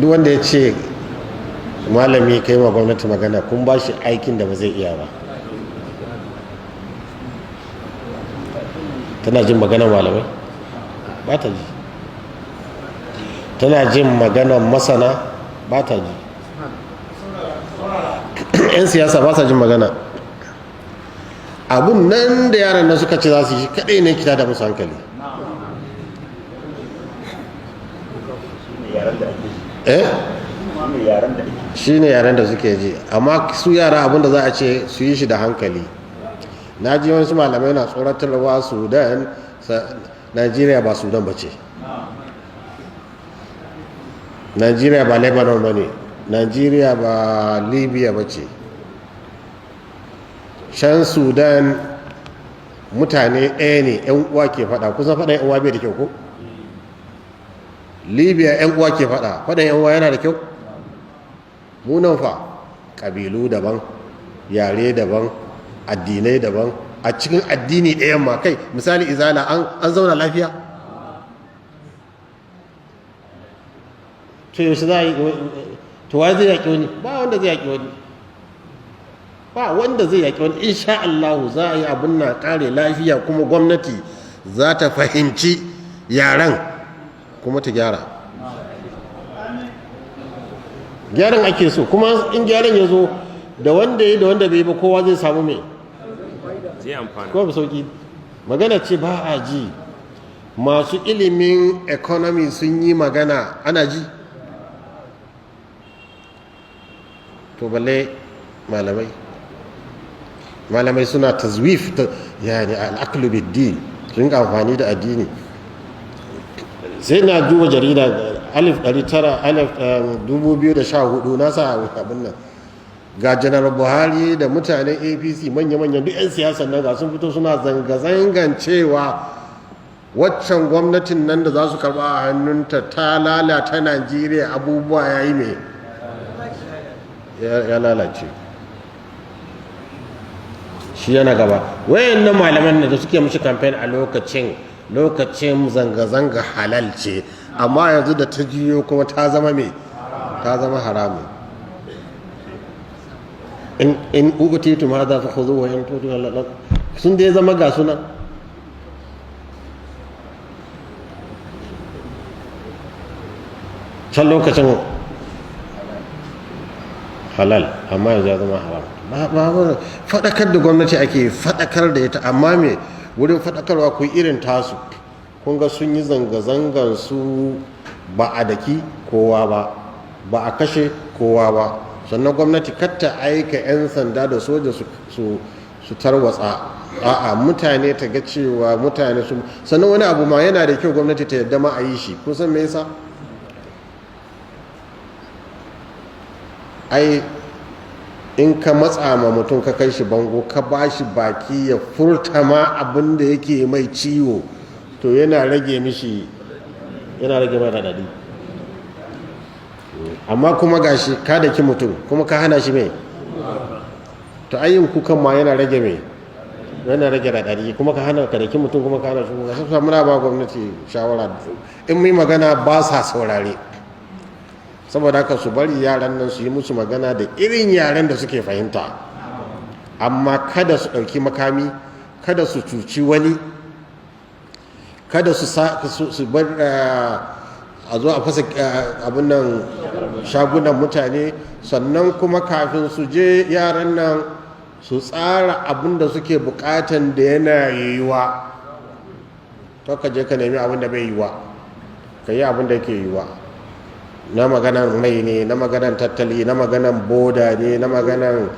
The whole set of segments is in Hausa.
duk wanda ya ce malami kai ma gwamnati magana kun ba shi aikin da ba zai iya ba. Tana jin maganar malamai ba ta ji, tana jin maganar masana ba ta ji, 'yan siyasa ba sa jin magana. Abun nan da yaran nan suka ce za su yi kadai ne kita da musu hankali. Shi ne yaren da suke ji, amma su yara abinda za a ce su yi shi da hankali. Na ji wasu malamai na tsoratarwa Sudan, Najeriya ba Sudan ba ce, Najeriya ba Lebanon ba ne, Najeriya ba Libya ba ce. Shan Sudan mutane ɗaya ne, 'yan uwa ke faɗa, kusan faɗa 'yan uwa bai da kyau ko? Libya 'yan uwa ke faɗa, faɗan 'yan uwa yana da kyau? Munan fa ƙabilu daban, yare daban, addinai daban, a cikin addini ɗayan ma kai misali izala an zauna lafiya? To yaushe za a yi, to wa zai yaƙi wani? Ba wanda zai yaƙi wani, ba wanda zai yaƙi wani. Insha Allah za a yi abin na ƙare lafiya, kuma gwamnati za ta fahimci yaran kuma ta gyara. Gyaran ake so, kuma in gyaran ya zo da wanda ya da wanda bai ba kowa zai samu mai zai amfani, kuma ba sauki. Magana ce ba a ji, masu ilimin economy sun yi magana ana ji, to balle malamai suna tazwif yani al'aqlu bid-din, sun ga amfani da addini. Sai na duba jarida 2014 na sa abin nan, ga janar Buhari da mutanen APC manya-manyan duk 'yan siyasan nan ga sun fito suna zanga-zangan cewa waccan gwamnatin nan da za su karba a hannunta ta lalata Najeriya, abubuwa ya yi mai ya lalace. Shi yana gaba. Wayan nan malaman da suke mishi kamfen a lokacin zanga-zanga halal ce, amma yanzu da ta jiyo kuma ta zama mai, ta zama haramun. in utitu ma za fa khudhu wa in tutu sun dai zama ga sunan. Can lokacin halal, amma yanzu ya zama haram. ba faɗakar da gwamnati ake faɗakar da ita, amma me wurin faɗakarwa ku irin tasu. Kun ga sun yi zanga-zangar su ba a daki kowa ba a kashe kowa ba, sannan gwamnati katta aika 'yan sanda da soja su tarwatsa. A'a, mutane ta ga cewa mutane su, sannan wani abu ma yana da kyau gwamnati ta yadda ma a yi shi. Kun san me yasa? Ai in ka matsa ma mutum ka kai shi bango, ka ba shi baki ya furta ma abin da yake mai ciwo, to yana rage mishi, yana rage mai radadi. Amma kuma gashi ka daki mutum kuma ka hana shi mai, to ayyin kukan ma yana rage mai, yana rage radadi. Kuma ka hana ka daki mutum kuma ka hana shi, ga sai muna ba gwamnati shawara, in mai magana ba sa saurare. Saboda haka su bari yaran nan su yi musu magana da irin yaren da suke fahimta, amma kada su ɗauki makami, kada su cuci wani, kada su bar a zo a fasa abin nan shagunan mutane. Sannan kuma kafin su je yaran nan su tsara abin da suke bukatan da yana yiwuwa. To ka je ka nemi abin da bai yiwuwa, ka yi abin da yake yiwuwa. Na maganan mai ne, na maganan tattali, na maganan boda ne, na maganan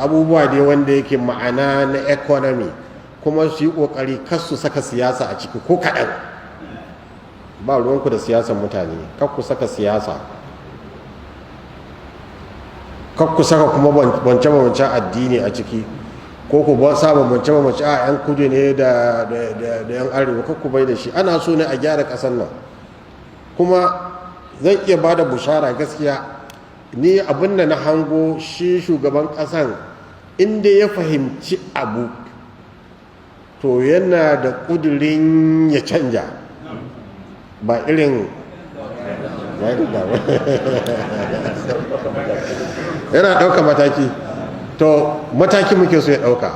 abubuwa ne wanda yake ma'ana na economy. Kuma su yi kokari kar su saka siyasa a ciki ko kaɗan. Ba ruwanku da siyasan mutane, kar ku saka siyasa, kar ku saka kuma bambance-bambancen addini a ciki, ko ku sa bambance-bambance a 'yan kudu ne da 'yan arewa, kar ku bai da shi. Ana so ne a gyara ƙasar nan. Kuma zan iya ba da bushara, gaskiya ni abin da na hango shi shugaban ƙasan inda ya fahimci abu to yana da ƙudurin ya canja, ba irin yana ɗauka mataki. To mataki muke so ya ɗauka,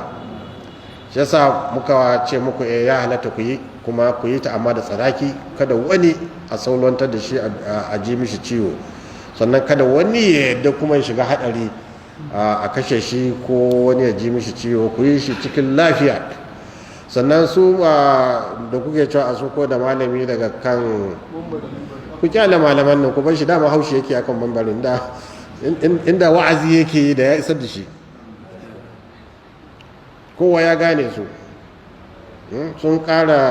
shi yasa muka ce muku ya halatta ku yi, kuma ku yi ta amma da tsanaki, kada wani a saulantar da shi a ji mishi ciwo, sannan kada wani ya yadda kuma ya shiga haɗari a kashe shi ko wani ya ji mishi ciwo. Ku yi shi cikin lafiya. Sannan su da kuke cewa a ko da malami daga kan, ku kyale malaman nan, ku bar shi, dama haushi yake akan mambarin, inda wa'azi yake yi da ya isar da shi, kowa ya gane su sun ƙara